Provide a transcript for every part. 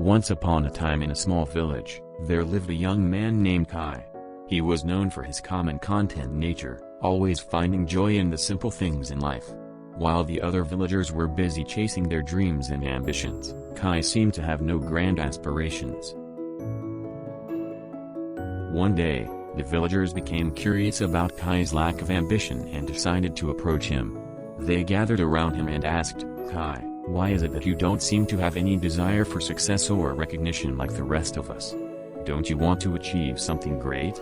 Once upon a time in a small village, there lived a young man named Kai. He was known for his calm and content nature, always finding joy in the simple things in life. While the other villagers were busy chasing their dreams and ambitions, Kai seemed to have no grand aspirations. One day, the villagers became curious about Kai's lack of ambition and decided to approach him. They gathered around him and asked, "Kai, why is it that you don't seem to have any desire for success or recognition like the rest of us? Don't you want to achieve something great?"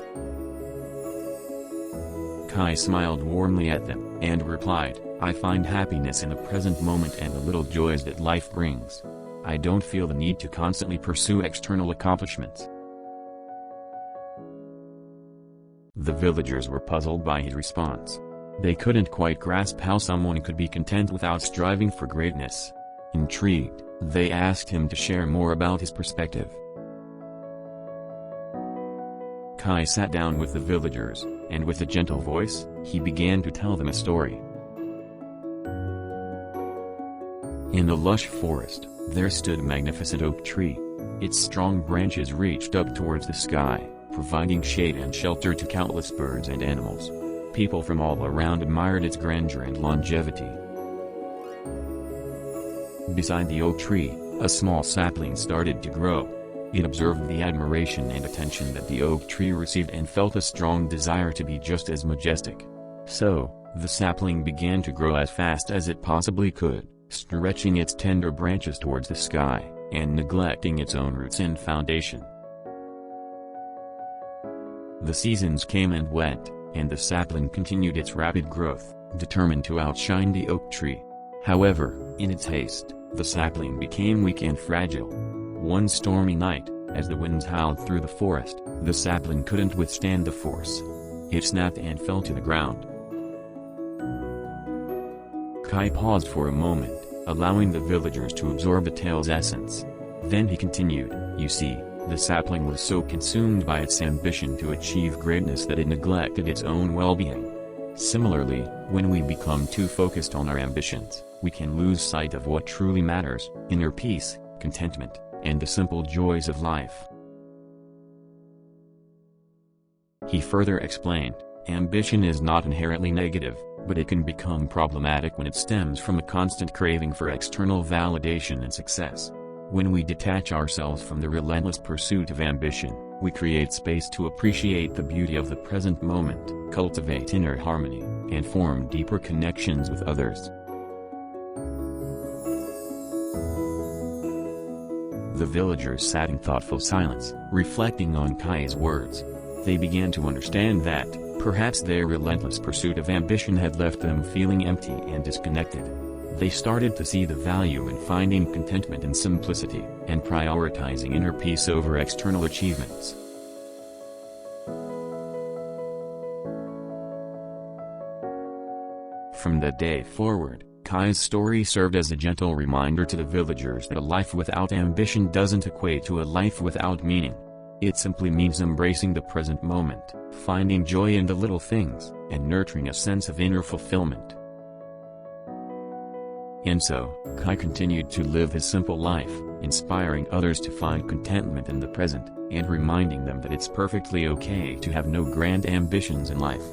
Kai smiled warmly at them, and replied, "I find happiness in the present moment and the little joys that life brings. I don't feel the need to constantly pursue external accomplishments." The villagers were puzzled by his response. They couldn't quite grasp how someone could be content without striving for greatness. Intrigued, they asked him to share more about his perspective. Kai sat down with the villagers, and with a gentle voice, he began to tell them a story. In a lush forest, there stood a magnificent oak tree. Its strong branches reached up towards the sky, providing shade and shelter to countless birds and animals. People from all around admired its grandeur and longevity. Beside the oak tree, a small sapling started to grow. It observed the admiration and attention that the oak tree received and felt a strong desire to be just as majestic. So, the sapling began to grow as fast as it possibly could, stretching its tender branches towards the sky, and neglecting its own roots and foundation. The seasons came and went, and the sapling continued its rapid growth, determined to outshine the oak tree. However, in its haste, the sapling became weak and fragile. One stormy night, as the winds howled through the forest, the sapling couldn't withstand the force. It snapped and fell to the ground. Kai paused for a moment, allowing the villagers to absorb the tale's essence. Then he continued, "You see, the sapling was so consumed by its ambition to achieve greatness that it neglected its own well-being. Similarly, when we become too focused on our ambitions, we can lose sight of what truly matters: inner peace, contentment, and the simple joys of life." He further explained, "Ambition is not inherently negative, but it can become problematic when it stems from a constant craving for external validation and success. When we detach ourselves from the relentless pursuit of ambition, we create space to appreciate the beauty of the present moment, cultivate inner harmony, and form deeper connections with others." The villagers sat in thoughtful silence, reflecting on Kai's words. They began to understand that, perhaps their relentless pursuit of ambition had left them feeling empty and disconnected. They started to see the value in finding contentment in simplicity, and prioritizing inner peace over external achievements. From that day forward, Kai's story served as a gentle reminder to the villagers that a life without ambition doesn't equate to a life without meaning. It simply means embracing the present moment, finding joy in the little things, and nurturing a sense of inner fulfillment. And so, Kai continued to live his simple life, inspiring others to find contentment in the present, and reminding them that it's perfectly okay to have no grand ambitions in life.